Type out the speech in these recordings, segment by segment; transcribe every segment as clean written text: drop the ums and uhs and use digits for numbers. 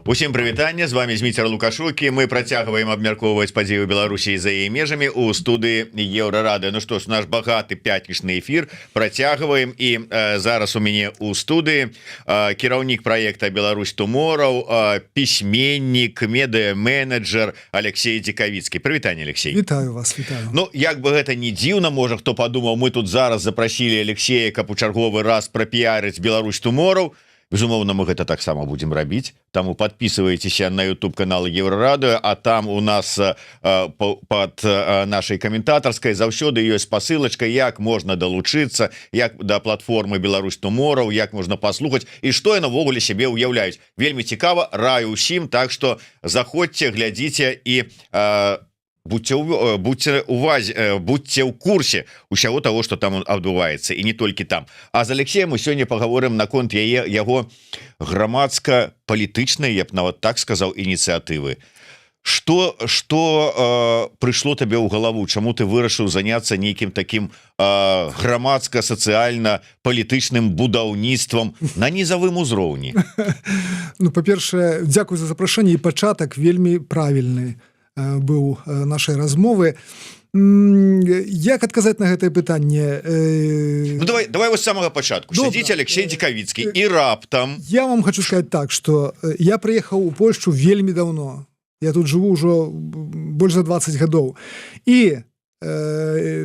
Усім прывітанне, з вами Зміцер Лукашукі. Мы працягваем абмяркоўваць падзеі ў Беларусі за яе межамі у студыі Еўрарады. Ну што ж, наш багаты пятнічны эфір працягваем, і зараз у мяне у студыі кіраўнік праекта Беларусь Tomorrow, пісьменнік, медыа-менеджер Алексей Дикавицкий. Прывітанне, Алексей. Вітаю вас, вітаю. Ну, як бы гэта не дзіўна, можа хто падумаў, мы тут зараз запрасілі Алексея, каб у чарговы раз прапіярыць Беларусь Tomorrow. Безумоўно, мы гэта таксама будем рабіць. Таму подписывайтеся на YouTube канал Еўрарадыо, а там у нас под нашай каментатарскай заўсёды ёсць спасылачка, як можна далучыцца, як да платформы Беларусь Tomorrow, як можна паслухаць і што яны ўвогуле сябе ўяўляюць. Вельмі цікава, раю ўсім, так што заходзьце, глядзіце і будьте ў курсе усяго того, что там адбываецца, і не толькі там. А з Алексеем мы сёння паговорым наконт яго грамадска-палітычнай, я б нават так сказаў, ініцыятывы. Что прыйшло табе ў галаву? Чаму ты вырашыў заняцца нейкім таким грамадска-сацыяльна-палітычным будаўніцтвам на нізавым узроўні? Ну, па-першае, дзякуй за запрашэнне, і пачатак вельмі правільны быў нашай размовы. Як адказаць на гэтае пытанне? Ну, давай вось з самага пачатку. Сядзіць Алексей Дикавицкий і раптам... Я вам хочу сказаць так, што я прыехаў у Польшчу вельмі даўно. Я тут жыву ўжо больш за 20 гадоў. І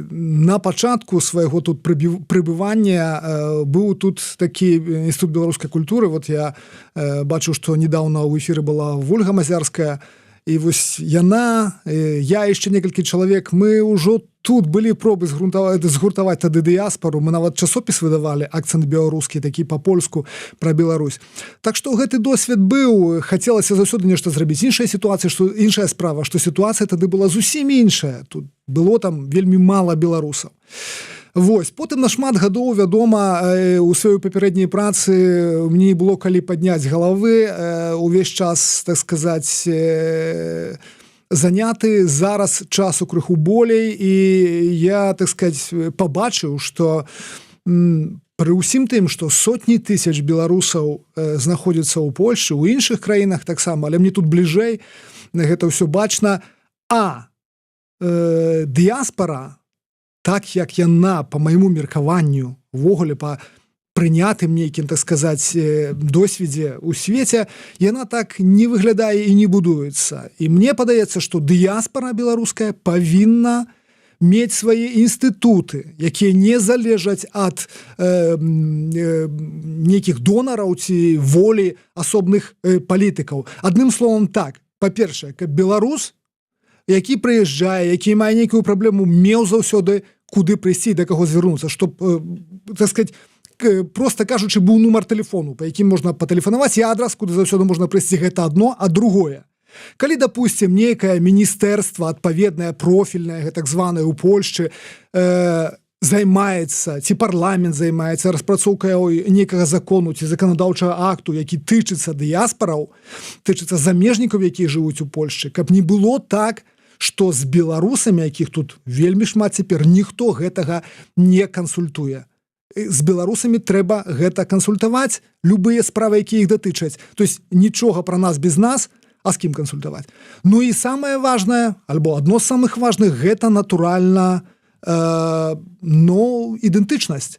на пачатку свайго тут прыбывання быў тут такі інстытут беларускай культуры. Вот я бачу, што недаўна ў эфіры была Вольга Мазярская. І вось яна, я яшчэ некалькі чалавек, мы ўжо тут былі пробы згуртаваць тады дыяспару, мы нават часопіс выдавалі, акцэнт беларускі, такі па-польску пра Беларусь. Так што гэты досвед быў, хацелася заўсёды нешта зрабіць. Іншая справа, што сітуацыя тады была зусім іншая. Тут было там вельмі мала беларусаў. Вось, потым на шмат гадоў, вядома, у сваёй папярэдняй працы мне не было калі падняць галавы, увесь час, так сказаць, заняты, зараз часу крыху болей, і я, так сказаць, пабачыў, што пры ўсім тым, што сотні тысяч беларусаў знаходзяцца ў Польшчы, у іншых краінах таксама, але мне тут бліжэй, гэта ўсё бачна, а дыяспара, так як яна, па майму меркаванню, увогуле па прынятым нейкім, так сказаць, досведзе ў свеце, яна так не выглядае і не будуецца. І мне падаецца, што дыяспара беларуская павінна мець свае інстытуты, якія не залежаць ад нейкіх донараў ці волі асобных палітыкаў. Адным словам так, па-першае, каб беларус, які прыязджае, які мае нейкую праблему, меў заўсёды куды прыйсці, да каго звярнуцца, чтоб, так сказаць, проста кажучы, быў нумар тэлефону, па якім можна патэлефанаваць, і адрас, куды заўсёды можна прыйсці, гэта адно, а другое. Калі, допустим, нейкае міністэрства адпаведнае, профільнае, так званае ў Польшчы, займаецца, ці парламент займаецца распрацоўкай нейкага закону ці заканадаўчага акту, які тычыцца дыяспараў, тычыцца замежнікаў, якія жывуць у Польшчы, каб не было так, што з беларусамі, якіх тут вельмі шмат цяпер, ніхто гэтага не кансультуе. З беларусамі трэба гэта кансультаваць, любыя справы, якія іх датычаць. То есть нічога пра нас без нас, а з кім кансультаваць. Ну і самае важнае, альбо адно з самых важных, гэта натуральна ідэнтычнасць.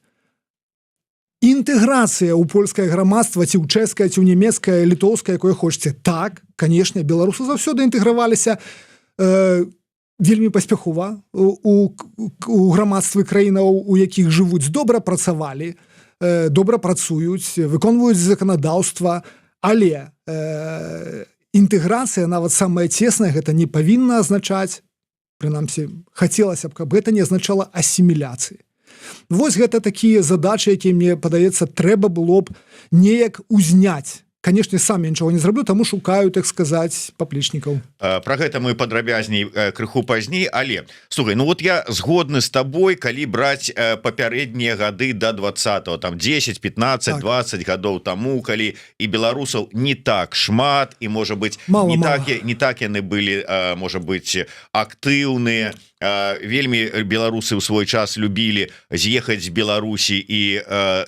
Інтэграцыя ў польскае грамадства, ці ў чэшскае, ці ў нямецкае, літоўскае, якое хочаце. Так, канешне, беларусы заўсёды інтэграваліся вельмі паспяхова у грамадстве краінаў, у якіх жывуць, добра працавалі, добра працуюць, выконваюць заканадаўства, але інтэграцыя, нават самая цесная, гэта не павінна азначаць, прынамсі, хацелася б, каб гэта не азначала асіміляцыі. Вось гэта такія задачы, якія, мне падаецца, трэба было б неяк узняць. Канешне, сам я нічого не зраблю, таму шукаю, так сказаць, паплечнікаў. Пра гэта мы падрабязней крыху пазней, але, слухай, ну вот я згодны з табой, калі браць папярэднія гады да 20-го, там 10, 15, 20 гадоў таму, калі і беларусаў не так шмат, і, можа быць, не так яны былі, можа быць, актыўныя, вельмі беларусы ў свой час любілі з'ехаць з Беларусі і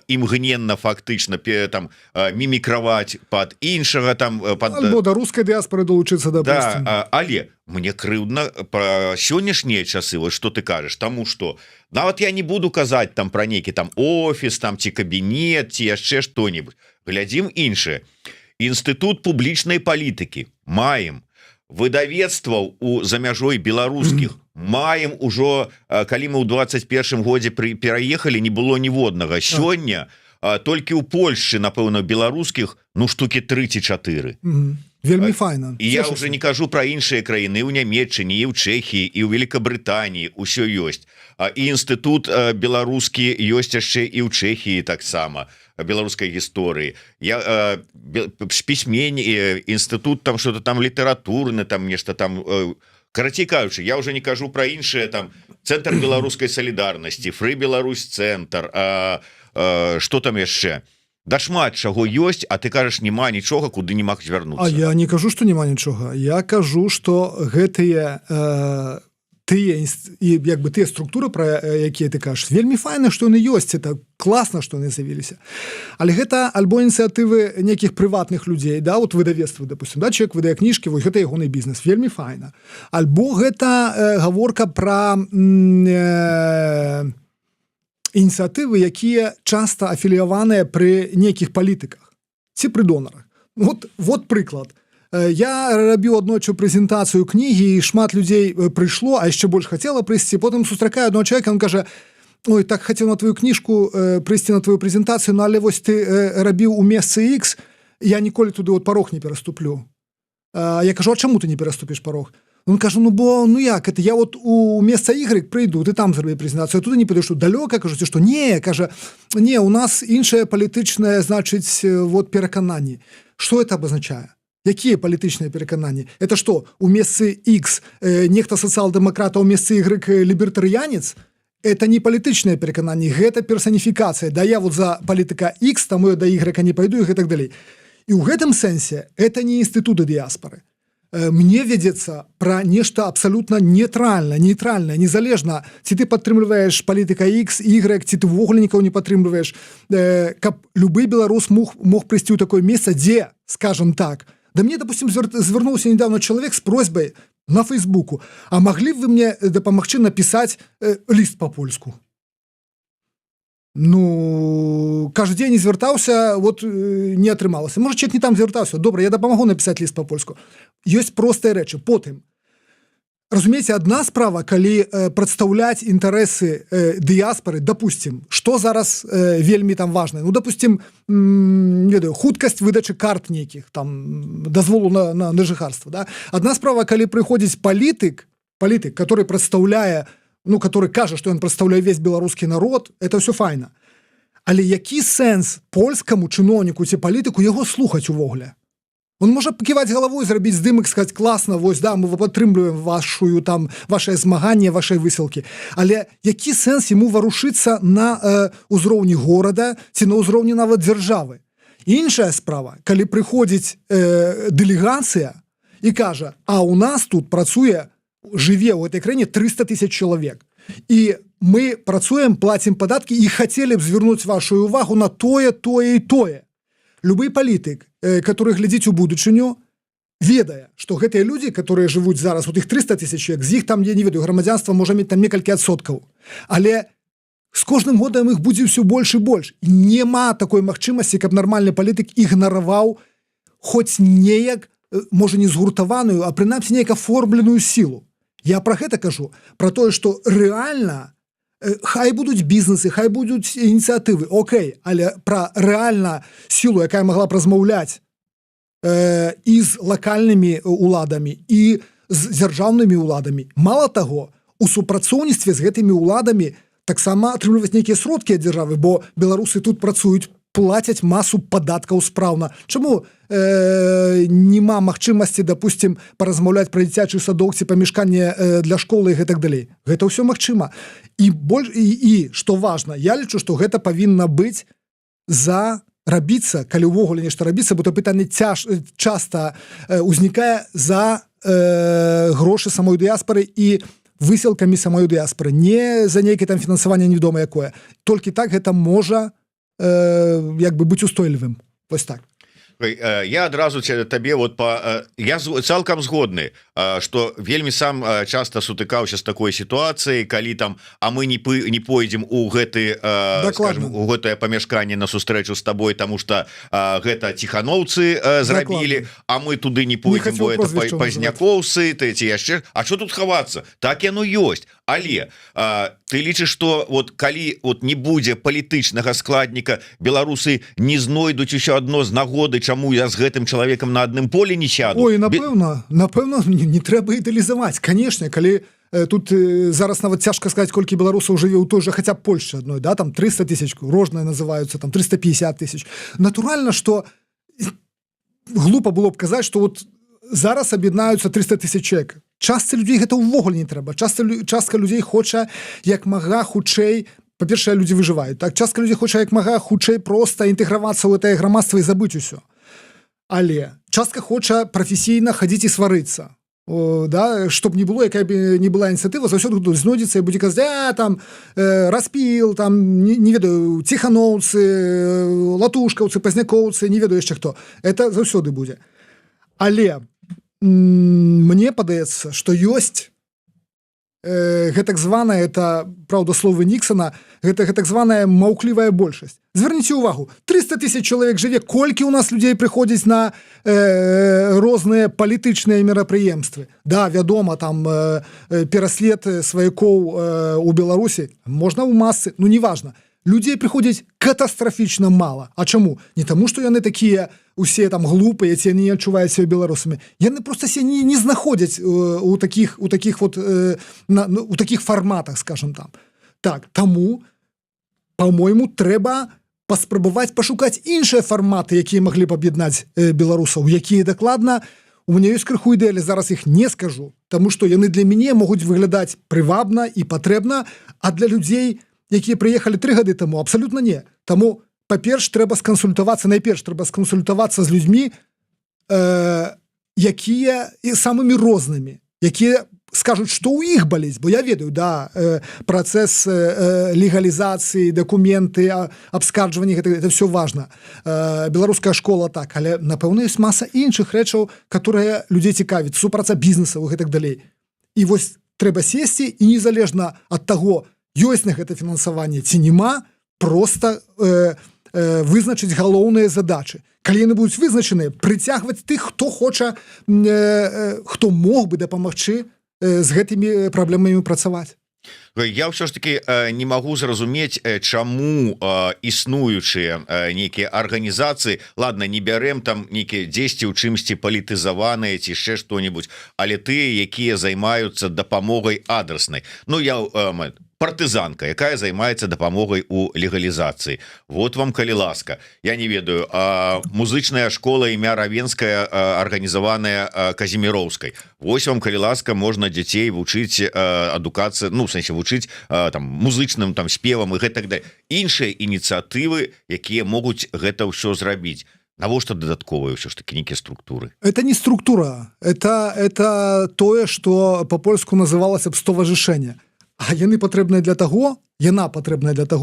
імгненна фактычна там мімікраваць под іншага там альбо да рускай дыаспоры долучыцца, допустим. але мне крыўдна про сённяшнія часы, вот что ты кажаш, тому что нават я не буду казаць там про нейкі там офіс там ці кабінет ці яшчэ што-нибудь, глядзім іншае. Інстытут публічнай палітыкі маем, выдавецтваў у за мяжой беларускіх маем ужо, калі мы ў 21 годзе пераехалі, не было ніводнага. Сёння толькі ў Польшчы, напэўна, беларускіх ну штукі 3 ці 4. Вельмі файна. І я уже не кажу про іншыя краіны, ў Нямецчыне, і ў Чэхіі, і ў Великабрытаніі ўсё ёсць. І інстытут беларускі ёсць яшчэ і ў Чэхіі таксама беларускай гісторыі. Я пісьмень, інстытут там что-то там літаратурны, там нешта там, карацей кажучы, я уже не кажу про іншыя там цэнтр беларускай салідарнасці, Фры Беларусь цэнтр, что там яшчэ. Да шмат чаго ёсць, а ты кажаш няма нічога, куды не мог звярнуцца. А я не кажу, што няма нічога. Я кажу, што гэтыя тыя структуры, пра якія ты кажаш, вельмі файна, што яны ёсць, это класна, што яны з'явіліся. Але гэта альбо ініцыятывы нейкіх прыватных людзей, да, вот выдавецтвы, допустим, да, чалавек выдае кніжкі, вось гэта ягоны бізнес, вельмі файна. Альбо гэта гаворка пра ініцыятывы, якія часта афіліяваныя пры нейкіх палітыках ці пры донарах. Вот прыклад. Я рабіў аднойчы прэзентацыю кнігі, і шмат людзей прыйшло, а яшчэ больш хацела прыйсці. Потым сустракаю адного чалавека, он кажа: ой, так хацеў на твою кніжку прыйсці на твою прэзентацыю, но але вось ты рабіў у месцы X, я ніколі туды от парог не пераступлю. Я кажу: а чаму ты не пераступіш парог? Он кажа: ну бо, ну як, это я вот у месца Y прыйду, ты там зрабі прэзентацыю, а туды не падышу, далёка, кажу, ці што? Не, кажа, не, у нас іншае палітычнае, значыць, вот перакананні. Што это абазначае? Якія палітычныя перакананні? Это што, у месцы X нехта сацыял-дэмакрат, а ў месцы Y лібертарыянец? Это не палітычныя перакананні, гэта персаніфікацыя. Да я вот за палітыка X, таму я да Y не пайду і гэтак далей. І ў гэтым сэнсе это не інстытуты дыяспары. Мне вядзецца пра нешта абсалютна нейтральнае, незалежна, ці ты падтрымліваеш палітыка X, Y, ці ты ўвогуле нікого не падтрымліваеш, каб любы беларус мог прыйсці ў такое месца, дзе, скажем так, да мне, допустим, звярнуўся недавно чалавек з просьбай на Фейсбуку: а маглі б вы мне дапамагчы напісаць ліст па-польску? Ну, каждый день не звяртаўся, вот не атрымалася. Можа, чалавек не там звяртаўся. Добра, я дапамагу напісаць ліст па-польску. Ёсць простыя рэчы. Потым, разумееце, адна справа, калі прадстаўляць інтарэсы дыяспары, допустим, што зараз вельмі там важна. Ну, допустим, не ведаю, хуткасць выдачы карт нейкіх, там, дазволу на жыхарства. Да? Адна справа, калі прыходзіць палітык, который прадстаўляе, ну, который кажа, што ён прадстаўляе весь беларускі народ, это все файна. Але які сэнс польскаму чыноўніку ці палітыку яго слухаць увогуле? Он можа паківаць галавой, зрабіць здымак, сказаць: класна, вось, да, мы падтрымліваем вашае змаганне, вашай высылкі. Але які сэнс яму варушыцца на ўзроўні горада ці на ўзроўні нават дзяржавы? Іншая справа, калі прыходзіць дэлегацыя і кажа: а у нас тут працуе, жыве ў этой краіне 300 000 чалавек. І мы працуем, плацім падаткі і хацелі б звярнуць вашу увагу на тое, тое і тое. Любы палітык, который глядзіць у будучыню, ведае, што гэтыя людзі, которые жывуць зараз, вот іх 300 000 чалавек, з іх там, я не ведаю, грамадзянства можа мець там некалькі адсоткаў. Але з кожным годам іх будзе ўсё больш і больш. І нема такой магчымасці, каб нармальны палітык ігнараваў хоць неяк, можа не згуртаваную, а прынамсі неяк аформленую сілу. Я пра гэта кажу, пра тое, што рэальна, хай будуць бізнесы, хай будуць ініцыятывы, окей, але пра рэальна сілу, якая магла б размаўляць і з лакальнымі уладамі, і з дзяржаўнымі уладамі. Мала таго, у супрацоўніцтве з гэтымі уладамі таксама атрымліваць нейкія сродкі ад дзяржавы, бо беларусы тут працуюць, плацяць масу падаткаў спраўна. Чаму нема магчымасці, допустим, паразмаўляць пра дзіцячы садок ці памяшканне для школы і гэтак далей? Гэта ўсё магчыма. І што важна, я лічу, што гэта павінна быць рабіцца, калі ўвогуле нешта рабіцца, бо то пытанне часта ўзнікае за грошы самой дыяспары і высілкамі самой дыаспоры, не за нейкае там фінансаванне невядома якое. Толькі так гэта можа як бы быць устойлівым. Вось так. Я адразу табе вот я цалкам згодны, что вельмі сам часто сутыкаўся з такой сітуацыяй, калі там мы не пойдзем у гэты у гэтае памяшканне на сустрэчу з табой, тому что гэта ціхановцы зрабілі, а мы туды не пойдзем, бо это пазнякоўцы ці яшчэ. А что тут хавацца? Так яно ёсць. Але ты лічыш, что вот калі вот не будзе палітычнага складніка, беларусы не знойдуць усё адно з нагоды, чаму я з гэтым чалавекам на адным поле не сяду. Ой, напэўна не трэба ідэалізаваць. Канешне, калі тут зараз нават цяжка сказаць, колькі беларусаў жыве ў той жа хаця б Польшчы адной, да, там 300 000, розныя называюцца, там 350 000. Натуральна, што глупа было б казаць, што вот зараз аб'яднаюцца 300 000 чалавек. Частцы людзей гэта ўвогуле не трэба. Частка людзей хоча як мага хутчэй, па-першае, людзі выжываюць. Так, частка людзей хоча як мага хутчэй проста інтэгравацца ў гэтае грамадства і забыць усё. Але частка хоча прафесійна хадзіць і сварыцца. Да, чтоб не было, якая бы не была ініцыятыва, заўсёды знойдзецца і будзе казаць, там распіл, там не ведаю, ціхановцы, латушкаўцы, пазнякоўцы, не ведаю яшчэ хто. Это заўсёды будзе. Але мне падаецца, што ёсць гэтак званая, это праўда словы Ніксона, гэта так званая маўклівая большасць. Зверніце ўвагу, 300 000 чалавек жыве, колькі ў нас людзей прыходзіць на розныя палітычныя мерапрыемствы. Да, вядома, там пераслед сваякоў у Беларусі можна ў масцы, ну неважна. Людзей прыходзіць катастрафічна мала. А чаму? Не таму, што яны такія усе там глупыя, ці не адчуваюць сябе беларусамі. Яны проста се не знаходзяць у такіх фарматах, скажем там. Так, таму, по-мойму, трэба паспрабаваць пашукаць іншыя фарматы, якія маглі б аб'яднаць беларусаў, якія дакладна, у мяне ёсць крыху ідэалі, зараз іх не скажу, таму што яны для мяне могуць выглядаць прывабна і патрэбна, а для людзей, якія прыехалі 3 гады таму, абсалютна не. Таму, па-перш, трэба скансультавацца з людзьмі, якія і самымі рознымі, якія скажуць, што ў іх баліць, бо я ведаю, да, працэс легалізацыі, дакументы, абскарджванні, гэта все важна. Беларуская школа так, але, напэўна, ёсць маса іншых рэчаў, которые людзей цікавіць, супраца бізнесаў і гэтак далей. І вось трэба сесці, і незалежна ад таго, ёсць на гэта фінансаванне ці няма, проста вызначыць галоўныя задачы. Калі яны будуць вызначаныя, прыцягваць тых, хто хоча, хто мог бы дапамагчы з гэтымі праблемамі працаваць. Я ўсё ж таки не магу зразумець, чаму існуючыя нейкія арганізацыі, ладно, не бярем там нейкія дзесьці ў чымсьці палітызаваныя ці яшчэ што-небудзь, але тыя, якія займаюцца дапамогай адраснай. Ну, партызанка, якая займаецца дапамогай у легалізацыі. Вот вам, калі ласка. Я не ведаю, музычная школа імя Равенская, арганізаваная Казіміроўскай. Вось вам, калі ласка, можна дзяцей вучыць адукацыі, ну, в сэнсе вучыць там музычным там спевам і гэтак далей. Іншыя ініцыятывы, якія могуць гэта ўсё зрабіць. Навошта дадатковыя ўсё ж такі нейкія структуры? Это не структура, это тое, што па-польску называлася б стоварышэнне. А яна патрэбная для таго,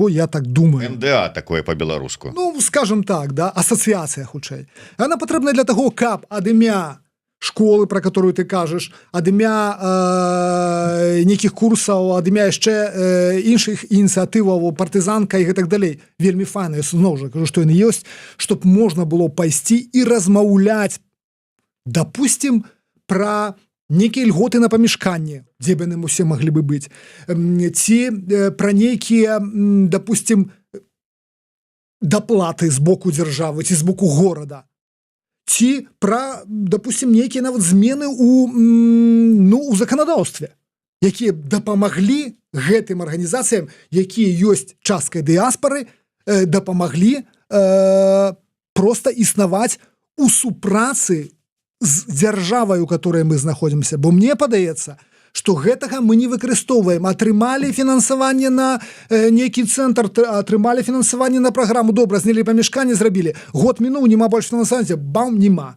я так думаю. МДА такое по-беларуску. Ну, скажем так, да, асацыяцыя хутчэй. Яна патрэбная для таго, каб ад імя школы, про которую ты кажаш, ад імя нейкіх курсаў, ад імя яшчэ іншых ініцыятываў, партызанка і гэтак далей. Вельмі файна, я зноў жа кажу, што яны ёсць, чтоб можна было пайсці і размаўляць, допустим, пра нейкія льготы на памяшканне, дзе бы яны усе маглі бы быць, ці пра нейкія, допустим, даплаты з боку дзяржавы ці з боку горада, ці пра, допустим, нейкія нават змены у заканадаўстве, якія дапамаглі гэтым арганізацыям, якія ёсць часткай дыаспары, дапамаглі проста існаваць у супрацы з дзяржавай, у которой мы знаходзімся. Бо мне падаецца, што гэтага мы не выкарыстоўваем. Атрымалі фінансаванне на нейкі цэнтр, атрымалі фінансаванне на праграму, добра, знялі памяшканне, зрабілі. Год мінуў, няма больш фінансавання, бам, няма.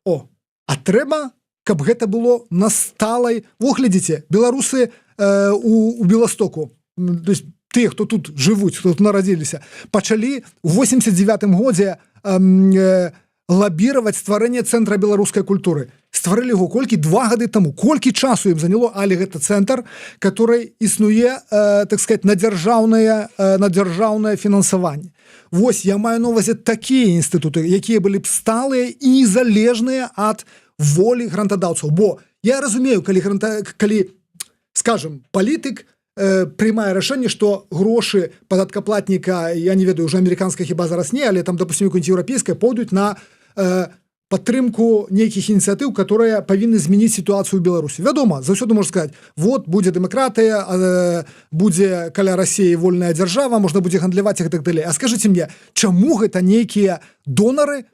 А трэба каб гэта было на сталай. Во, глядзіце, беларусы у Беластоку, то есть тыя, хто тут жывуць, хто тут нарадзіліся, пачалі ў 89-м годзе лабіраваць стварэнне цэнтра беларускай культуры. Стварылі яго колькі? 2 гады таму. Колькі часу ім заняло, але гэта цэнтр, который існуе, так сказать, на дзяржаўнае фінансаванне. Вось, я маю на увазе такія інстытуты, якія былі б сталыя і незалежныя ад волі грантадаўцаў. Бо я разумею, калі скажем, палітык прымае рашэнне, што грошы падаткаплатніка, я не ведаю, уже амерыканская хіба зараз не, але там, допустим, якой-нибудь еўрапейская, пойдуць на падтрымку нейкіх ініцыятыў, которые павінны змяніць сітуацыю ў Беларусі. Вядома, заўсёды можна сказаць, вот, будзе дэмакратыя, будзе каля Расіі вольная дзяржава, можна будзе гандляваць і так далей. А скажыце мне, чаму гэта нейкія донары,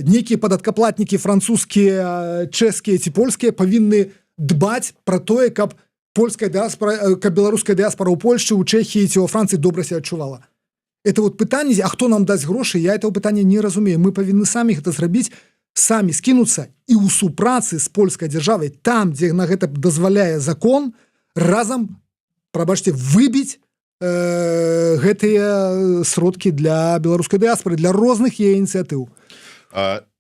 нейкія падаткаплатнікі французскія, чэшскія ці польскія павінны дбаць пра тое, каб польская дыаспора, каб беларуская дыаспора ў Польшчы, ў Чэхіі ці ў Францыі добра себя адчувала? Это вот пытанне, а хто нам дасць грошы, я этого пытання не разумею. Мы павінны самі гэта зрабіць, самі скінуцца і ў супрацы з польскай дзяржавай, там, дзе на гэта дазваляе закон, разам, прабачце, выбіць гэтыя сродкі для беларускай дыаспоры, для розных яе ініцыятыў.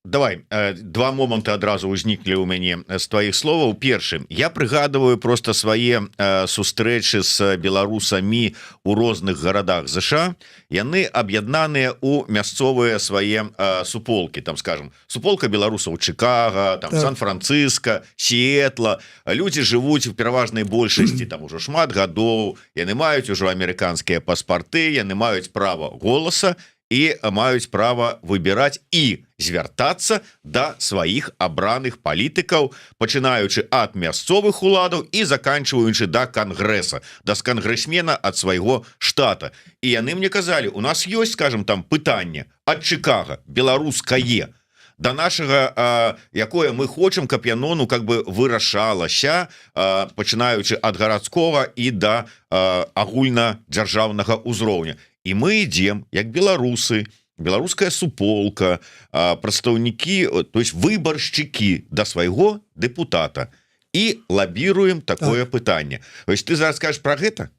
Давай, 2 моманты адразу ўзніклі ў мяне з тваіх словаў. Першым, я прыгадываю просто свае сустрэчы з беларусамі у розных гарадах ЗША. Яны аб'яднаныя ў мясцовыя свае суполкі, там, скажем, суполка беларусаў Чикаго, там, Сан-Франциско, Сіэтла. Людзі жывуць у пераважнай большасці, там ужо шмат гадоў, яны маюць ужо амерыканскія паспарты, яны маюць права голаса і маюць права выбіраць і звяртацца да сваіх абраных палітыкаў, пачынаючы ад мясцовых уладаў і заканчваючы да кангрэса, да кангрэсмена ад свайго штата. І яны мне казалі, у нас ёсць, скажем, там пытанне ад Чикаго, беларускае, да нашага, якое мы хочам, каб яно, ну, как бы вырашалася, пачынаючы ад гарадскога і да агульнадзяржаўнага ўзроўня. І мы ідзем, як беларусы, беларуская суполка, прадстаўнікі, то есть выбаршчыкі да свайго дэпутата і лабіруем такое пытанне. То есть ты зараз скажаш пра гэта?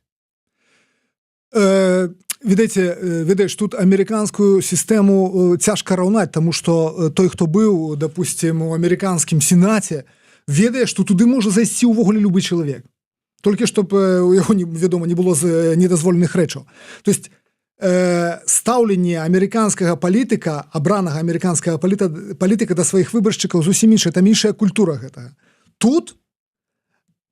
Ведаеш, тут амерыканскую сістэму цяжка раўнаць, таму што той, хто быў, допустим, у амерыканскім сенаце, ведае, што туды можа зайсці ўвогуле любы чалавек. Толькі чтоб у яго, вядома, не было недазволеных рэчаў. То есть стаўленне амерыканскага палітыка, абранага амерыканскага палітыка да сваіх выбаршчыкаў зусім іншая, там іншая культура гэтага. Тут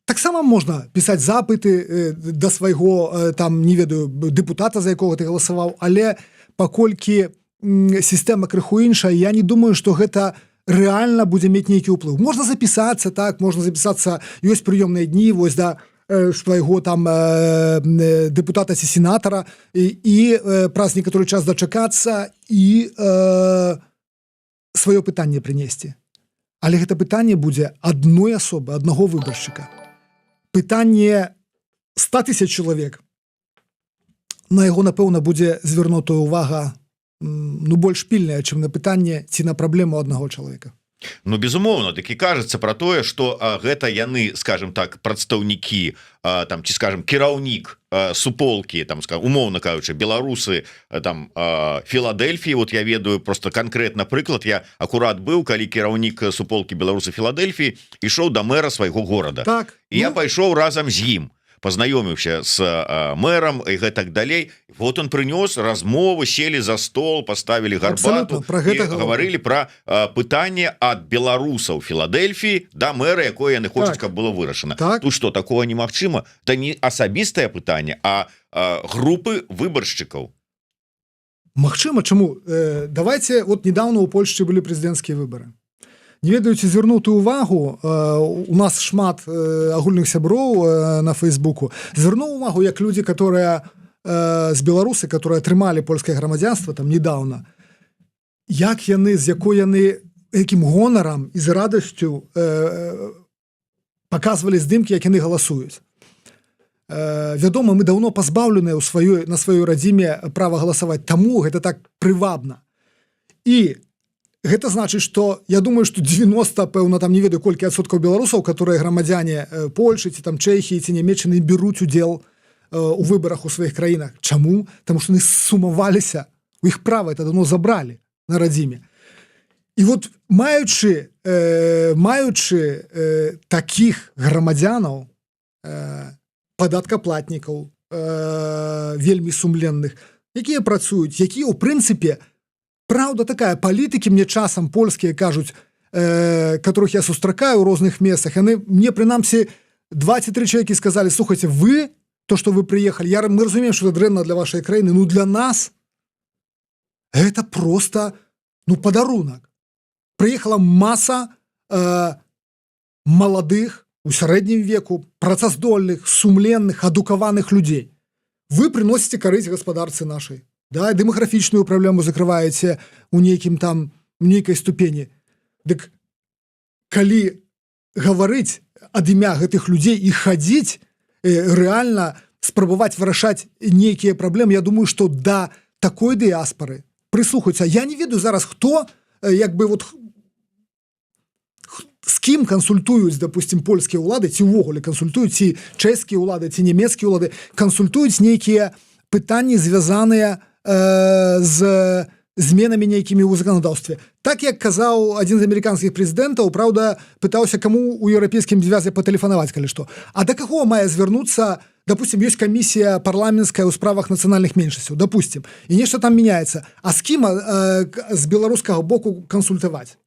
таксама можна пісаць запыты да свайго, там, не ведаю, дэпутата, за якога ты галасаваў, але паколькі сістэма крыху іншая, я не думаю, што гэта рэальна будзе мець нейкі ўплыў. Можна запісацца, так, можна запісацца, ёсць прыёмныя дні, вось, да, свайго там дэпутата ці сенатара і праз некаторы час дачакацца і сваё пытанне прынесці. Але гэта пытанне будзе адной асобы, аднаго выбаршчыка. Пытанне 100 000 чалавек, на яго, напэўна, будзе звярнутая ўвага, ну, больш пільная, чым на пытанне ці на праблему аднаго чалавека. Ну, безумоўна, так і кажацца пра тое, што гэта яны, скажем так, прадстаўнікі, там, ці, скажем, кіраўнік суполкі, там, умоўна кажучы, беларусы, там, Філадельфіі, вот я ведаю просто конкретна прыклад, я акурат быў, калі кіраўнік суполкі беларусы Філадельфіі ішоў да мэра свайго горада. Так, і я пайшоў разам з ім, познаёміўся с мэрам і гэтак далей. Вот он прынёс размовы, сели за стол, поставілі гарбату і гаварылі пра пытанне ад беларусаў Філадельфіі да мэра, якое яны хочуць, каб было вырашана. Тут што, такого немагчыма? Это не асабістае пытанне, а групы выбаршчыкаў. Магчыма, чаму? Давайте, вот недавно у Польшчы былі прэзідэнцкія выбары. Не ведаю, ці звярнуты ўвагу, у нас шмат агульных сяброў на Фейсбуку, звярнуў увагу, як людзі, которые з беларусы, которые атрымалі польскае грамадзянства там недавно, як яны, з якой яны, якім гонарам і з радасцю паказвалі здымкі, як яны галасуюць. Вядома, мы даўно пазбаўленыя на сваёй радзіме права галасаваць, таму гэта так прывабна. І гэта значыць, што я думаю, што 90, пэўна, там не ведаю, колькі адсоткаў беларусаў, которые грамадзяне Польшы ці там Чэхіі ці Нямецчыны беруць удзел у выбарах у сваіх краінах. Чаму? Таму што яны сумаваліся, у іх права это давно забралі на радзіме. І вот маючы такіх грамадзянаў, падаткаплатнікаў, вельмі сумленных, якія працуюць, якія ў прынцыпе, праўда такая, палітыкі мне часам польскія кажуць, которых я сустракаю ў розных месцах, яны мне прынамсі 2 ці 3 чалавекі сказалі: слухайте, вы, то, что вы приехали, мы разумеем, что это дрэнна для вашей краіны, но для нас это просто, падарунак. Приехала масса маладых, у сярэднім веку, працаздольных, сумленных, адукаваных людзей. Вы приносите карысць гаспадарцы нашай. Да, дэмаграфічную праблему закрываеце у нейкай ступені. Дык калі гаварыць ад імя гэтых людзей і хадзіць, рэальна спрабаваць вырашаць нейкія праблемы, я думаю, што да такой дыяспары прыслухаюцца. Я не ведаю зараз, хто, з кім кансультуюць, допустим, польскія ўлады, ці ўвогуле кансультуюць, ці чэшскія ўлады, ці нямецкія ўлады, кансультуюць нейкія пытанні, звязаныя з зменамі нейкімі ў заканадаўстве. Так, як казаў адзін з амерыканскіх прэзідэнтаў, праўда, пытаўся, каму ў еўрапейскім звязе патэлефанаваць, калі што. А да каго мае звярнуцца, допустим, ёсць камісія парламенцкая ў справах нацыянальных меншасцяў, допустим, і нешта там мяняецца. А з кім з беларускага боку кансультаваць?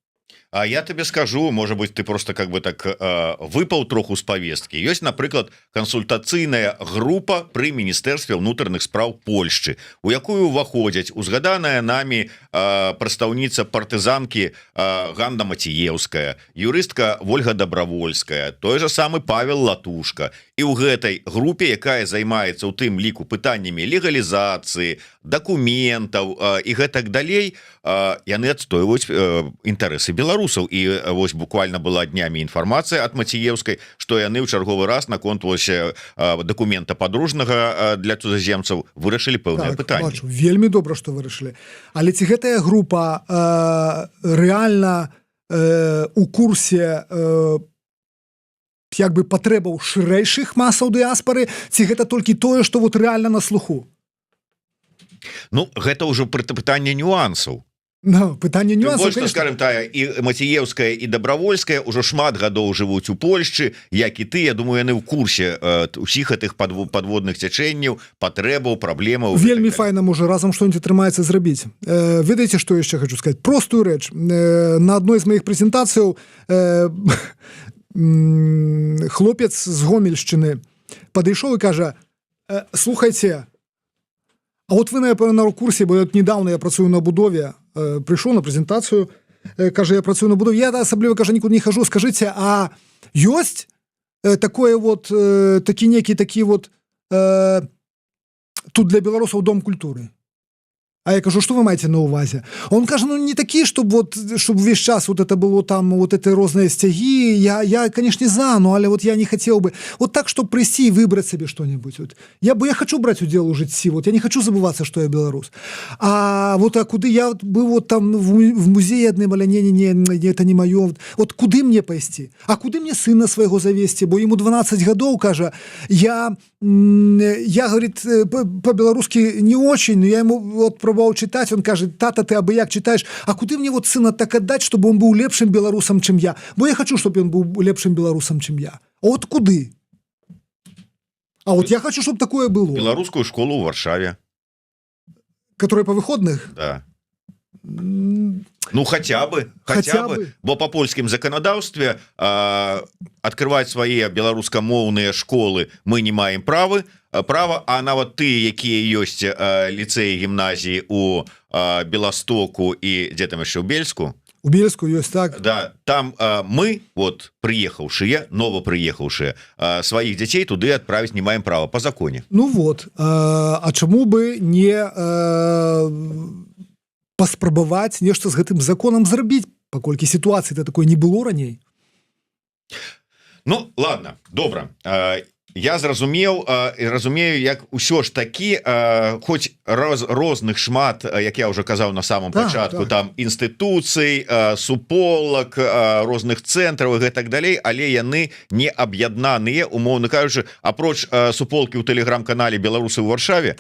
А я тебе скажу, может быть, ты просто так выпал троху з повесткі. Ёсць, напрыклад, кансультацыйная група пры міністэрстве ўнутраных спраў Польшчы, у якую ўваходзяць узгаданая намі прадстаўніца партызанкі Ганна Маціеўская, юрыстка Вольга Добравольская, той же самы Павел Латушка. І ў гэтай групе, якая займаецца ў тым ліку пытаннямі легалізацыі, дакументаў і гэтак далей, яны адстойваюць інтарэсы беларусаў. І вось буквально была днямі інфармацыя ад Маціеўскай, што яны ў чарговы раз наконт дакумента падружнага для цудаземцаў вырашылі пэўныя пытанні. Бачу, вельмі добра, што вырашылі. Але ці гэтая група рэальна у курсе патрэбаў шырэйшых масаў дыяспары, ці гэта толькі тое, што вот рэальна на слуху? Гэта ўжо пытанне нюансаў. Пытанне нюансаў, конечно. Скажем, і Маціеўская, і Добравольская ўжо шмат гадоў жывуць у Польшчы, як і ты, я думаю, яны ў курсе усіх гэтых падводных цячэнняў, патрэбаў, праблемаў. Вельмі файна можа разам што-нибудь атрымаецца зрабіць. Ведаеце, што яшчэ хочу сказаць? Простую рэч. На адной з маіх прэзентацыяў хлопец з Гомельшчыны падышоў і кажа: слухайце, а вот вы, напэўна, на курсе, бо недавно я працую на будове, прыйшоў на прэзентацыю, кажа, я працую на будове, я асабліва, кажа, нікуды не хожу, скажыце, а ёсць такое вот, такі вот тут для беларусаў дом культуры? А я кажу, что вы маете на увазе? Он кажа, не такі, чтобы весь час вот это было там, вот это розные стяги. Я, конечно, за, но але вот я не хотел бы. Вот так, чтобы прийти и выбрать себе что-нибудь. Вот. Я хочу брать удел у житті, вот я не хочу забываться, что я белорус. А куды я был вот там в музее одним, але не, это не мое. Вот куды мне пойти? А куды мне сына своего завести? Бо ему 12 годов, кажа, я, говорит, по-белорусски не очень, но я ему вот пробовал читать, он кажет: тата, ты абы як читаешь, а куды мне вот сына так отдать, чтобы он был лепшим белорусом, чем я? Бо я хочу, чтобы он был лепшим белорусом, чем я. А вот куды? А вот я хочу, чтобы такое было. Белорусскую школу в Варшаве. Которая по выходных? Да. Хотя бы. Бо по польскім заканадаўстве открывать свои беларускамоўныя школы мы не маем права, а нават тыя, якія ёсць ліцэі, гімназіі у Беластоку і дзе там яшчэ ў Бельску. У Бельску ёсць, так. Да, там мы, вот прыехаўшыя, новапрыехаўшыя, сваіх дзяцей туды адправіць не маем права по законе. А чаму бы не паспрабаваць нешта з гэтым законам зрабіць, паколькі сітуацыі такой не было раней? Ладно, добра. Я зразумеў і разумею, як усё ж такі хоць розных шмат, як я уже казаў на самом пачатку, там інстытуцый, суполак, розных цэнтраў і гэтак далей, але яны не аб'яднаныя, умоўна кажучы, апроч суполкі ў тэлеграм-канале беларусы ў Варшаве,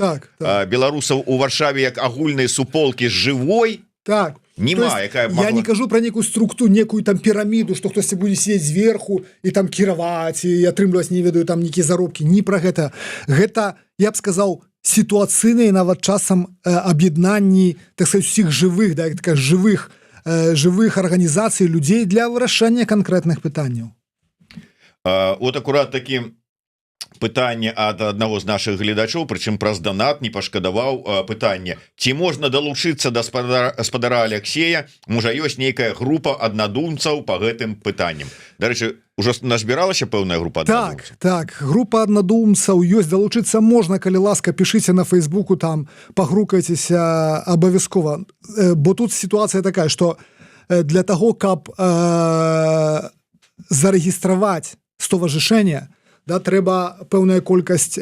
беларусаў у Варшаве як агульнай суполкі з жывой, так. Нема, есть, я не кажу про некую структуру, некую там пирамиду, что кто-то будет сидеть сверху и там кіраваць и атрымліваць, не ведаю, там некие заробки. Не про гэта. Гэта, я б сказал, ситуацыйныя нават часам аб'яднанні, так сказать, всех живых, да, так, живых организаций, людей для вырашэння конкретных пытанняў. Вот аккурат таки пытанне ад аднаго з наших гледачоў, прычым праз данат не пашкадаваў пытанне, ці можна далучыцца да спадара Алексея, можа ёсць нейкая група аднадумцаў по гэтым пытанням. Дарэчы, уже назбіралася пэўная група аднадумцаў? Так, група аднадумцаў ёсць, далучыцца можна, калі ласка, пішыце на Фейсбуку, там пагрукайцеся абавязкова, бо тут сітуацыя такая, што для таго, каб зарэгістраваць стоварышэнне, да, трэба пэўная колькасць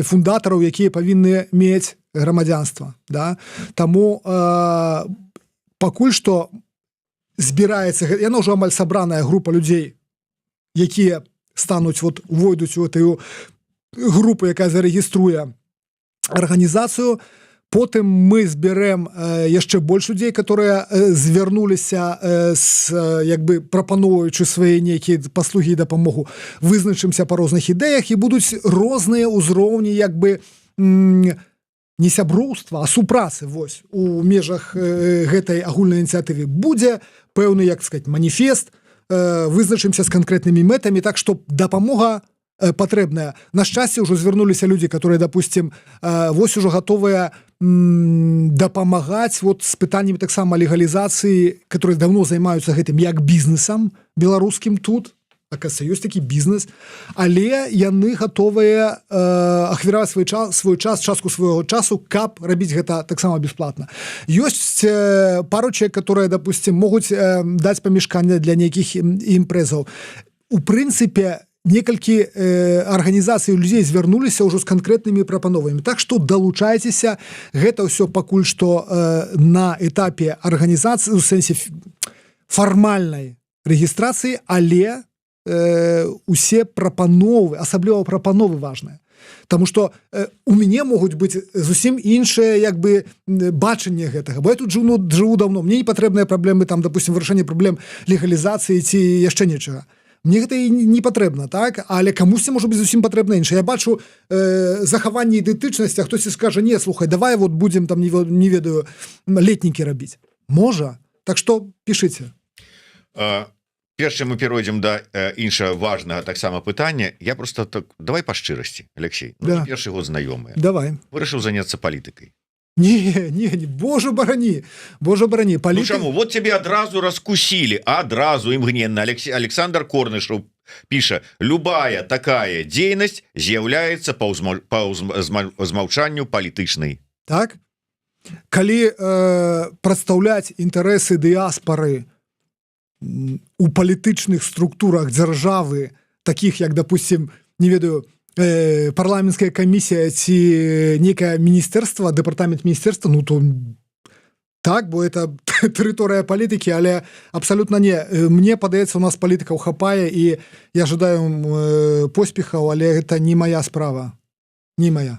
фундатараў, якія павінны мець грамадзянства, да? Таму пакуль што збіраецца, яна ўжо амаль сабраная група людзей, якія стануць, вот, увойдуць у гэтую групу, якая зарэгіструе арганізацыю. Потым мы зберэм яшчэ больш людзей, которые звярнуліся як бы прапаноўваючы свае нейкія паслугі і дапамогу, вызначымся па розных ідэях і будуць розныя ўзроўні як бы не сяброўства, а супрацы вось у межах гэтай агульнай ініцыятывы. Будзе пэўны, як сказать, маніфест, вызначымся з канкрэтнымі мэтамі, так што дапамога патрэбная. На шчасце ўжо звярнуліся людзі, которые, допустим, вось ужо гатовыя дапамагаць вот з пытаннямі таксама легалізацыі, которые давно займаюцца гэтым як бізнесам беларускім тут, аказваецца, ёсць такі бізнес, але яны гатовыя ахвяраваць свой час, частку свайго часу, каб рабіць гэта таксама бясплатна. Ёсць пару чалавек, которые, допустим, могуць даць памяшканне для нейкіх імпрэзаў. У прынцыпе, некалькі арганізацый людзей звярнуліся ўжо з канкрэтнымі прапановамі. Так што далучайцеся, гэта ўсё пакуль што на этапе арганізацыі, у сэнсе фармальнай рэгістрацыі, але усе прапановы, асабліва прапановы важныя. Таму што у мяне могуць быць зусім іншае як бы бачанне гэтага. Бо я тут жыву давно, мне не патрэбныя праблемы, там, допустим, вырашэнне праблем легалізацыі ці яшчэ нечага. Мне гэта і не патрэбна, так? Але камусьці можа быць зусім патрэбна інша. Я бачу захаванне ідэнтычнасці, а хтосьці скажа: "Не, слухай, давай вот будзем там, не ведаю, летнікі рабіць". Можа. Так што пішыце. Перш чым мы перайдзем да іншага важнага таксама пытання, я просто так, давай па шчырасці, Алексей. Да. Першы год знаёмыя. Давай. Вырашыў заняцца палітыкай. Не, Боже барані, Ну чаму? Вот тебе адразу раскусілі, адразу імгненна. Александр Корнышаў піша: любая такая дзейнасць з'яўляецца па змаўчанню палітычнай. Так? Калі прадстаўляць інтарэсы дыяспары у палітычных структурах дзяржавы, такіх як, допустим, не ведаю, парламенцкая камісія ці некае міністэрства, дэпартамент міністэрства, ну то так, бо это тэрыторыя палітыкі, але абсалютна не. Мне падаецца, у нас палітыкаў хапае, і я жадаю поспехаў, але гэта не моя справа. Не моя.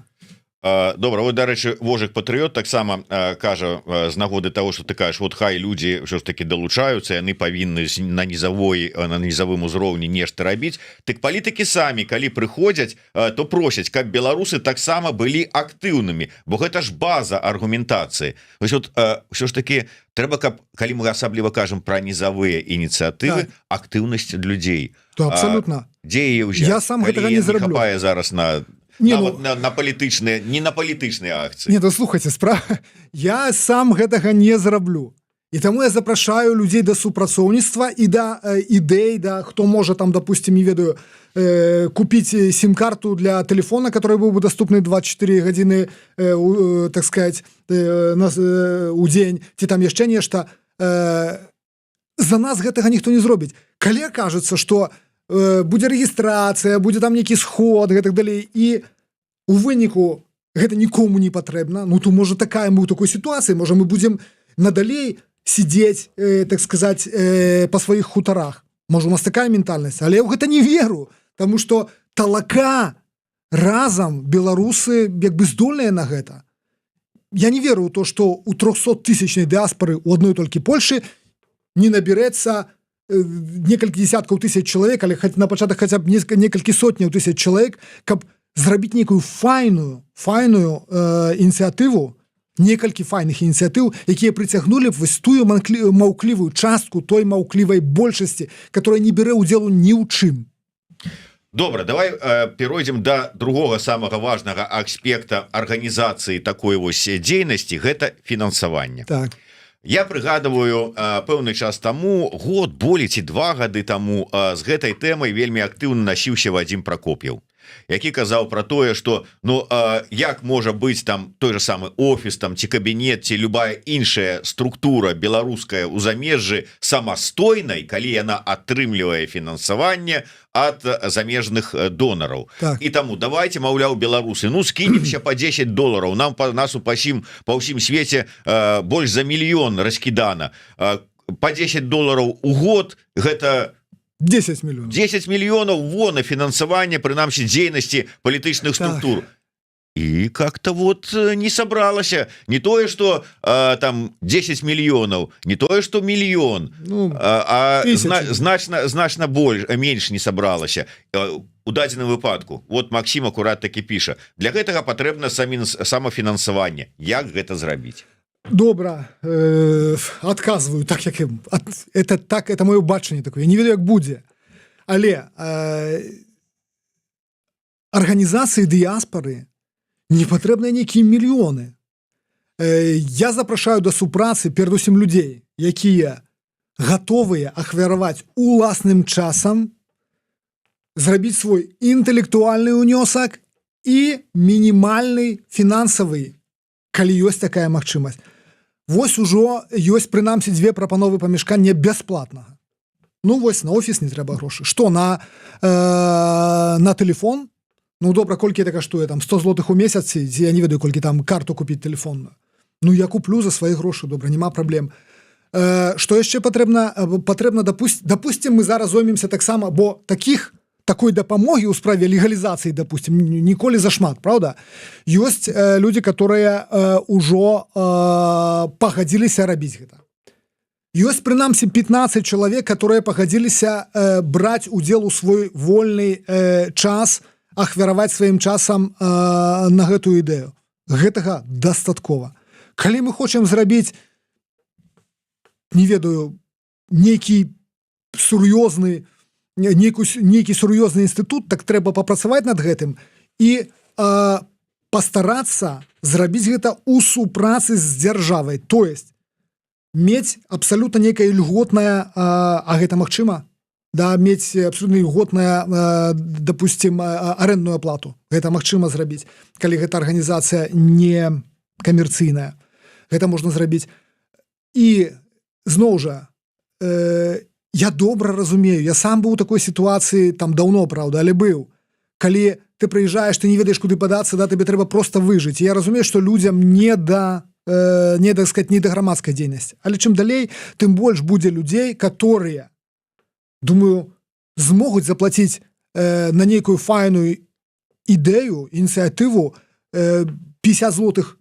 Добра, вот, дарэчы, Вожык Патрыёт таксама кажа з нагоды того, што ты кажаш, вот хай людзі ўсё ж таки далучаюцца, яны павінны на нізавым узроўні нешта рабіць. Так палітыкі самі, калі прыходзяць, то просяць, каб беларусы таксама былі актыўнымі, бо гэта ж база аргументацыі. Вось вот ўсё ж таки трэба, каб, калі мы асабліва кажам пра нізавыя ініцыятывы, актыўнасць людзей. То абсалютна. Дзе яе ўзяць? Я сам гэтага не зараблю. Хапае зараз на... на палітычныя, не на палітычныя акцыі. Не, то слухайце, я сам гэтага не зараблю. І таму я запрашаю людзей да супрацоўніцтва і да ідэй, да хто можа там, допустим, не ведаю, купіць сім-карту для телефона, который быў бы доступны 24 гадзіны, так сказать, у дзень, ці там яшчэ нешта. За нас гэтага ніхто не зробіць. Калі кажацца, што будзе рэгістрацыя, будзе там нейкі сход, гэтак далей. І у выніку гэта нікому не патрэбна. Ну, то, можа, такая мы ў такой сітуацыі, можа, мы будзем надалей сидзець, так сказаць, па сваіх хутарах. Можа, у нас такая ментальнасць, але я ў гэта не веру, таму што талака разам беларусы як бы здольныя на гэта. Я не веру ў то, што у 300-тысячнай дыаспары у адной толькі Польшы не наберэцца некалькі десяткаў тысяч чалавек, але на пачатак хаця б некалькі сотняў тысяч чалавек, каб зрабіць нейкую файную ініцыятыву, некалькі файных ініцыятыў, якія прыцягнулі б вось тую маўклівую частку той маўклівай большасці, которая не бярэ ўдзелу ні ў чым. Добра, давай перайдзем до другога самага важнага аспекта арганізацыі такой вось дзейнасці, гэта фінансаванне. Так. Я прыгадываю пэўны час таму, год, болей ці 2 гады таму з гэтай тэмай вельмі актыўна насіўся Вадзім Пракоп'еў, які казаў про тое, что ну як можа быць там той же самы офіс там ці кабінет ці любая іншая структура беларуская ў замежжы самастойнай, калі яна атрымлівае фінансаванне ад замежных донараў. Так. І таму давайте, маўляў, беларусы, ну скінемся по $10, нам па нас па ўсім свеце больш за мільён раскідана, по $10 у год, гэта 10 мільёнаў. 10 мільёнаў вон на фінансаванне, прынамсі дзейнасці палітычных структур. Так. І как-то вот не сабралася. Не тое, что там 10 мільёнаў, не тое, что мільён, ну, значна менш не сабралася. У дадзеным выпадку, вот Максим акурат таки піша, для гэтага патрэбна самафінансаванне. Як гэта зрабіць? Добра, адказваю так, як это маё бачанне такое. Я не ведаю, як будзе. Але арганізацыі дыяспары не патрэбныя нейкія мільёны. Я запрашаю да супрацы перадусім людзей, якія гатовыя ахвяраваць уласным часам, зрабіць свой інтэлектуальны ўнёсак і мінімальны фінансавы, калі ёсць такая магчымасць. Вось ужо ёсць прынамсі 2 прапановы памяшкання бясплатнага. Ну вось на офіс не трэба грошы. Што на тэлефон? Ну добра, колькі это каштуе, там 100 злотых у месяц, ці я не ведаю, колькі там карту купіць тэлефонную. Ну я куплю за свае грошы, добра, няма праблем. Што яшчэ патрэбна? Патрэбна, допустим, мы зараз зоймемся таксама, бо такой дапамогі ў справе легалізацыі, допустим, ніколі зашмат, правда? Ёсць людзі, которые ўжо пагадзіліся рабіць гэта. Ёсць прынамсі 15 чалавек, которые пагадзіліся браць удзел у свой вольны час, ахвяраваць сваім часам на гэтую ідэю. Гэтага дастаткова. Калі мы хочам зрабіць, не ведаю, нейкі сур'ёзны інстытут, так трэба папрацаваць над гэтым і пастарацца зрабіць гэта ў супрацы з дзяржавай. То есть мець абсалютна нейкае льготнае, а гэта магчыма? Да, мець абсолютно льготная, допустим, арэндную аплату. Гэта магчыма зрабіць, калі гэта арганізацыя не камерцыйная. Гэта можна зрабіць. І зноў жа, я добра разумею, я сам быў у такой сітуацыі там даўно, правда, але быў. Калі ты прыязджаеш, ты не ведаеш, куды падацца, да, табе трэба проста выжыць. І я разумею, што людзям не да грамадскай дзейнасці. Але чым далей, тым больш будзе людзей, которые, думаю, змогуць заплаціць на нейкую файную ідэю, ініцыятыву 50 злотых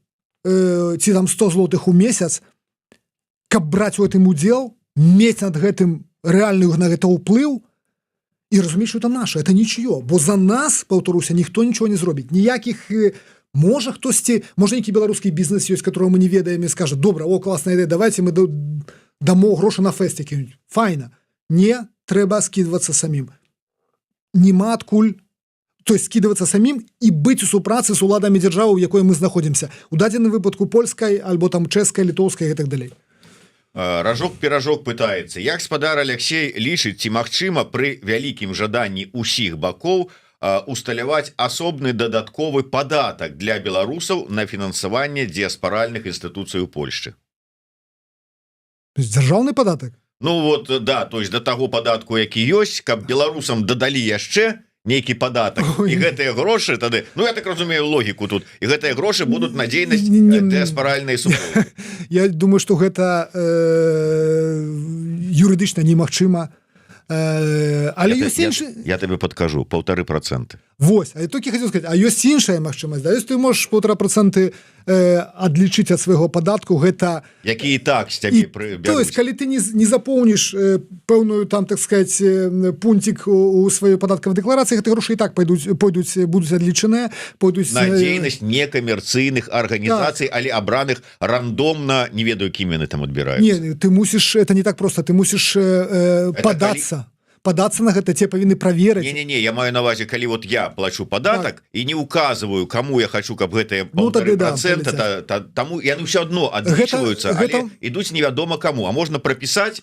ці там 100 злотых у месяц, каб браць у гэтым удзел, мець над гэтым рэальны на гэта ўплыў і разумець, што это наша, это нічыё. Бо за нас, паўтаруся, ніхто нічого не зробіць. Ніякіх, можа хтосьці, можа нейкі беларускі бізнес ёсць, которого мы не ведаем і скажа, добра, о, класная ідэя, давайте мы дамо грошы на фэсцікі. Файна. Не, трэба скідвацца самім. Нема адкуль, то есть скідвацца самім і быць у супрацы з уладамі дзяржавы, у якой мы знаходзімся. У дадзеным выпадку польскай, альбо там чэшскай, літоўскай і так далей. Ражок-піражок пытаецца, як спадар Алексей лічыць, ці магчыма пры вялікім жаданні ўсіх бакоў усталяваць асобны дадатковы падатак для беларусаў на фінансаванне дыяспаральных інстытуцый у Польшчы? Дзяржаўны падатак? Ну вот да, то есть до таго падатку які ёсць, каб беларусам дадалі яшчэ нейкі падатак і гэтыя грошы тады, ну я так разумею логіку тут, і гэтыя грошы будуць на дзейнасць дыяспаральнай супольнай. Я думаю, што гэта юрыдычна немагчыма. Але ёсць іншы... Я тебе подкажу 1,5%. Вось, а я толькі хацеў сказаць, а ёсць іншая магчымасць, да, ёсць ты можаш 1,5% адлічыць ад свайго падатку, гэта... Які і так з цябе бяруць. То есть, калі ты не запоўніш пэўную, там, так сказать, пунктик у сваёй падаткавай дэкларацыі, гэтыя грошы і так будуць адлічаныя, пойдуць... На дзейнасць некамерцыйных арганізацый, але абраных рандомна, не ведаю, кім яны там адбіраюць. Не, ты мусіш, это не так просто, ты мусіш падацца. Падацца на гэта, тебе павінны праверыць. Не, я маю на увазе, калі вот я плачу падатак і не указываю, кому я хочу, каб гэтыя 1,5%, таму яны ўсё адно адлічваюцца, але ідуць невядома каму, а можна прапісаць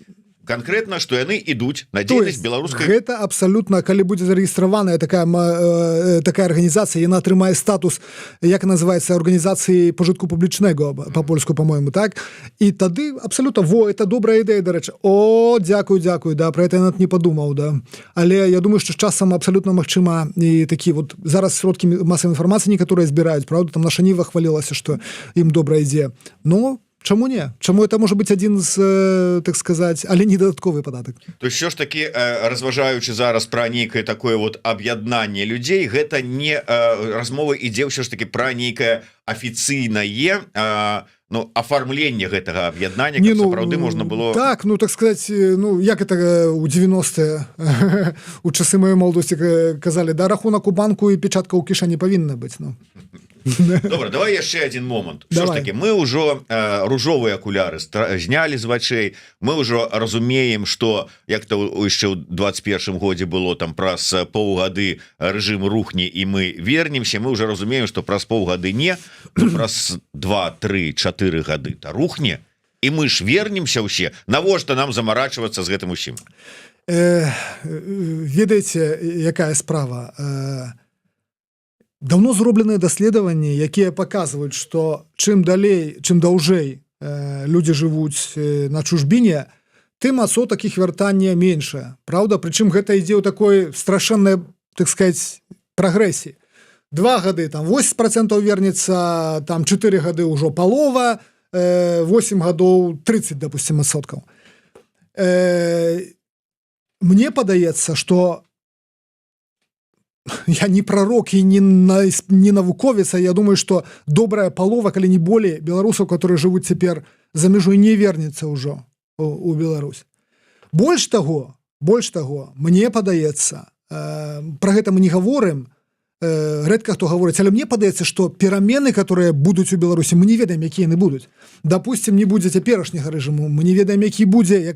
конкретно, што яны ідуць на дзейнасць беларускай. Гэта абсалютна, калі будзе зарэгістраваная такая арганізацыя, яна атрымае статус, як называецца, арганізацыі пажытку публічнага, па-польску, по-моему, так? І тады абсалютна, это добрая ідэя, дарэчы. О, дзякую, да, про это я не падумаў, да. Але я думаю, што з часам абсалютна магчыма і такі вот зараз сродкі масавай інфармацыі некаторыя збіраюць, правда, там наша Ніва хвалілася, што ім добра ідзе. Ну, чаму не? Чаму это можа быць адзін з, так сказаць, але не дадатковы падатак? То есть що ж таки, разважаючы зараз пра нейкае такое вот аб'яднанне людзей, гэта не размова ідзе ўсё ж таки пра нейкае афіцыйнае афармленне гэтага аб'яднання, каб сапраўды можна было... Так, ну так сказаць, ну як это у 90-е у часы маёй маладосці казалі, да, рахунак у банку і печатка ў кішэні павінна быць, ну. Добра, давай яшчэ один момант. Що ж таки, мы ўжо ружовыя акуляры знялі з вачэй, мы ўжо разумеем, што як то яшчэ ў 21 годзе было там праз паўгады рэжым рухне і мы вернемся, мы ўжо разумеем, што праз паўгады не, праз 2, 3, 4 гады та рухне, і мы ж вернемся ўсе, навошта нам замарачвацца з гэтым усім? Ведаеце, якая справа? Давно зробленыя даследаванні, якія паказваюць, што чым далей, чым даўжэй людзі жывуць на чужбіне, тым адсотак іх вяртання меншае. Праўда? Прычым гэта ідзе ў такой страшэннай, так сказаць, прагрэсіі. 2 гады там 80% вернецца, там 4 гады ўжо палова, 8 гадоў 30, допустим, адсоткаў. Мне падаецца, што я не пророк і не навуковец, я думаю, што добрая палова, калі не болей, беларусаў, которые жывуць цяпер за мяжой, не вернецца ўжо у Беларусь. Больш таго, мне падаецца, пра гэта мы не гаворым, рэдка хто гаворыць, але мне падаецца, што перамены, которые будуць у Беларусі, мы не ведаем, якія яны будуць. Допустим, не будзе цяперашняга рэжыму, мы не ведаем, які будзе,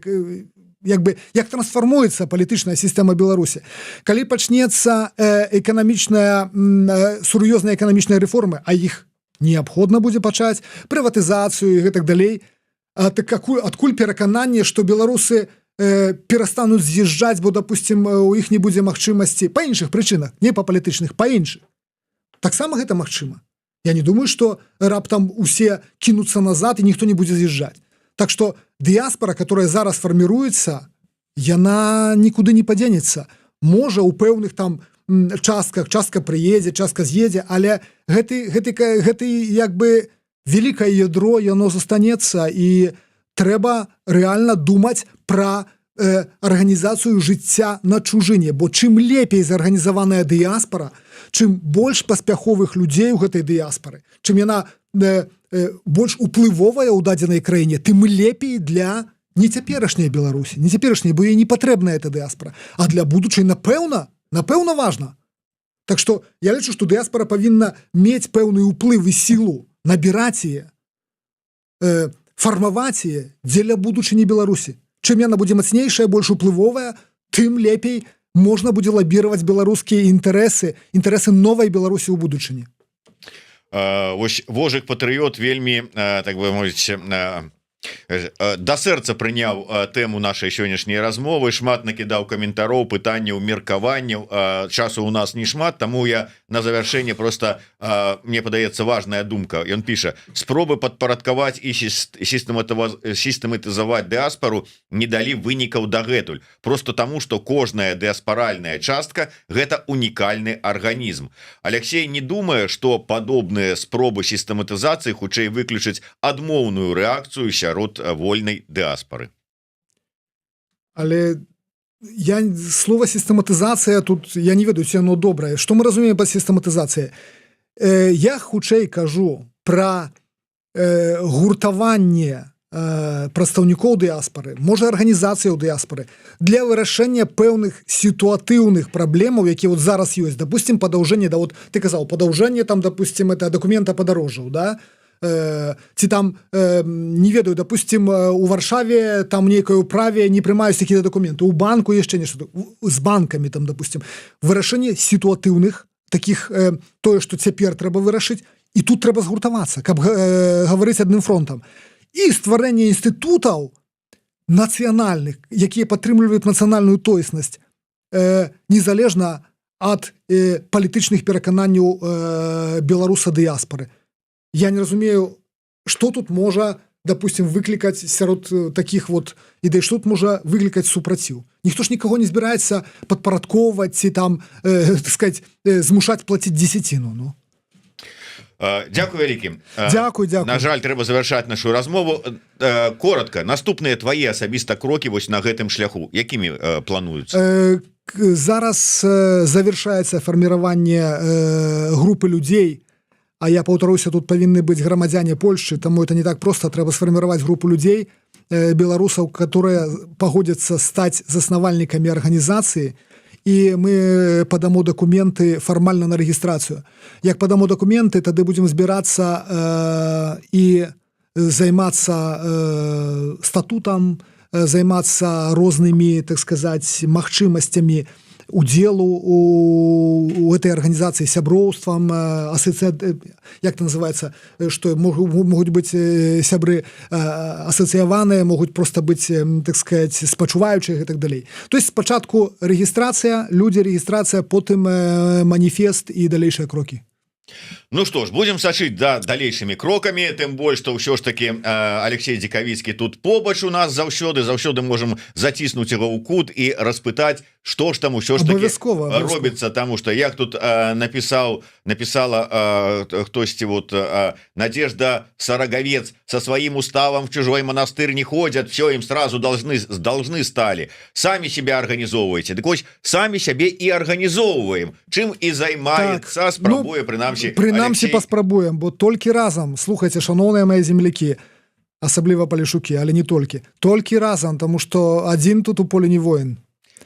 як трансфармуецца палітычная сістэма Беларусі. Калі пачнецца сур'ёзныя эканамічныя рэформы, а іх неабходна будзе пачаць, прыватызацыю і гэтак далей, адкуль перакананне, што беларусы перастануць з'язджаць, бо, допустим, у іх не будзе магчымасці па іншых прычынах, не па палітычных, па іншых. Таксама гэта магчыма. Я не думаю, што раптам усе кінуцца назад і ніхто не будзе з'язджаць. Так што дыяспора, которая зараз фарміруецца, яна нікуды не падзенецца. Можа, у пэўных там частках, частка прыедзе, частка з'едзе, але гэты як бы вялікае ядро, яно застанецца, і трэба рэальна думаць пра арганізацыю жыцця на чужыне, бо чым лепей зарганізаваная дыяспора, чым больш паспяховых людзей у гэтай дыяспары, чым яна больш уплывовая ў дадзенай краіне, тым лепей для не цяперашняй Беларусі, не цяперашняй, бо ёй не патрэбная эта дыяспора, а для будучай, напэўна важна. Так што я лічу, што дыяспора павінна мець пэўны ўплыв і сілу, набіраць яе, фармаваць яе дзеля будучыні Беларусі. Чым яна будзе мацнейшая, больш уплывовая, тым лепей можна будзе лабіраваць беларускія інтарэсы новай Беларусі ў будучыні. Вось Вожык Патрыёт вельмі, так бы мовіць, Да сэрца прыняў тэму нашай сённяшняй размовы, шмат накідаў каментароў, пытанняў, меркаванняў. Часу у нас не шмат, таму я на завяршэнне просто мне падаецца важная думка. Ён піша: спробы падпарадкаваць і сістэматызаваць дыаспару не далі вынікаў дагэтуль, просто таму што кожная дыаспаральная частка гэта унікальны арганізм. Алексей не думае, што падобныя спробы сістэматызацыі хутчэй выключаць адмоўную рэакцыю сярод вольнай дыаспары. Але слова сістэматызацыя тут я не ведаю, ці яно добрае. Што мы разумеем пад сістэматызацыяй? Я хутчэй кажу пра гуртаванне прадстаўнікоў дыаспары, можа арганізацыяў дыаспары для вырашэння пэўных сітуатыўных праблемаў, якія вот зараз ёсць. Допустим, падаўжэнне, да вот ты казаў, падаўжэнне там, допустим, это дакумента падарожжаў, да? Ці там, не ведаю, допустим, у Варшаве там нейкай управе не прымаюць такія дакументы, у банку яшчэ нешта, з банкамі там, допустим, вырашэнне сітуатыўных таких, тое, што цяпер трэба вырашыць, і тут трэба згуртавацца, каб гаварыць адным фронтам. І стварэнне інстытутаў нацыянальных, якія падтрымліваюць нацыянальную тоеснасць, незалежна ад палітычных перакананняў беларуса дыяспары. Я не разумею, што тут можа, допустим, выклікаць сярод таких вот ідэй, што тут можа выклікаць супраціў. Ніхто ж нікаго не збіраецца падпарадковаць ці там, так сказать, змушаць плаціць дзесяціну, ну. Дякую вялікі. Дякую. На жаль, трэба завяршаць нашу размову. Коротка, наступныя твае асабіста крокі вось на гэтым шляху, якімі плануюцца? Зараз завяршаецца фарміраванне групы людзей, а я паўтаруся, тут павінны быць грамадзяне Польшчы, таму это не так проста, трэба сфарміраваць групу людзей, беларусаў, которые пагодзяцца стаць заснавальнікамі арганізацыі, і мы падамо дакументы фармальна на рэгістрацыю. Як падамо дакументы, тады будзем збірацца і займацца статутам, займацца рознымі, так сказаць, магчымасцямі удзелу у этой арганізацыі, сяброўствам, як это называется, што могуць быць сябры асацыяваныя, могуць просто быць, так сказать, спачуваючыя і так далей. То есть спачатку рэгістрацыя, людзі, рэгістрацыя, потым маніфест і далейшыя крокі. Ну что ж, будем сачыць да далейшымі крокамі, тым больш, што ўсё ж таки Алексей Дзікавіцкі тут побач у нас заўсёды можем заціснуць яго ў кут і распытаць, што ж там усё ж таки робіцца, таму што як тут написала хтосьці вот Надежда Сарагавец: со своим уставом в чужой монастырь не ходят, все, им сразу должны стали, сами себя организовываете. Так вось, сами сябе і организовываем, чым і займаецца, спрабуе прынамсі паспрабуем, бо толькі разам, слухайце, шаноўныя мае землякі, асабліва палешукі, але не толькі разам, тому што адзін тут у полі не воін.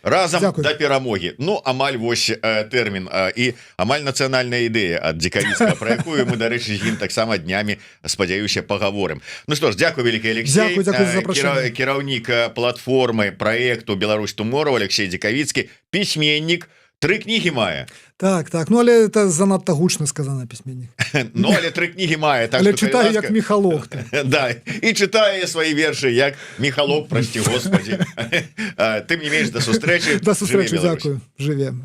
Разам да перамогі. Ну, амаль вось тэрмін і амаль нацыянальная ідэя ад Дзікавіцкага, про якую мы, дарэчы, з ім таксама днямі, спадзяюся, пагаворым. Ну што ж, дзякуй вялікі, Алексей. Дзякуй за запрашэнне. Кіраўнік платформы праекту «Беларусь Tomorrow» Алексей Дзікавіцкі, пісьменнік, 3 кнігі мае. Так, ну але это занадта гучна сказана, пісьменнік. Ну, але 3 кнігі мае. Але чытаю як Міхалок. Да, і чытае свае вершы як Міхалок, прасці, Господі. Тым не менш, да сустрэчы. Да сустрэчы, дзякую. Жыве.